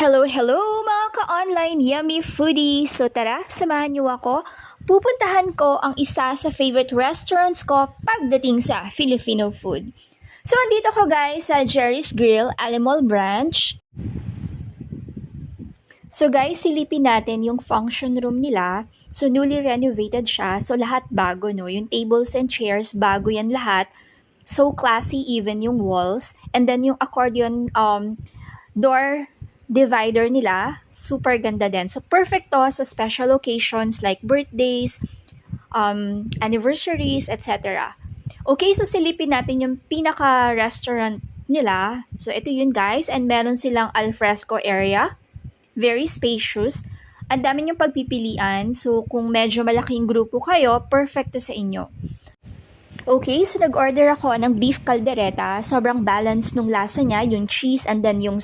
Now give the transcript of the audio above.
Hello, hello mga ka-online yummy foodies! So tara, samahan niyo ako. Pupuntahan ko ang isa sa favorite restaurants ko pagdating sa Filipino food. So andito ko guys sa Jerry's Grill, Alimol Branch. So guys, silipin natin yung function room nila. So newly renovated siya. So lahat bago no. Yung tables and chairs, bago yan lahat. So classy even yung walls. And then yung accordion door divider nila, super ganda din. So, perfect to sa special occasions like birthdays, anniversaries, etc. Okay, so silipin natin yung pinaka-restaurant nila. So, ito yun guys. And meron silang alfresco area. Very spacious. Ang dami yung pagpipilian. So, kung medyo malaking grupo kayo, perfect to sa inyo. Okay, so nag-order ako ng beef caldereta. Sobrang balanced nung lasa niya, yung cheese and then yung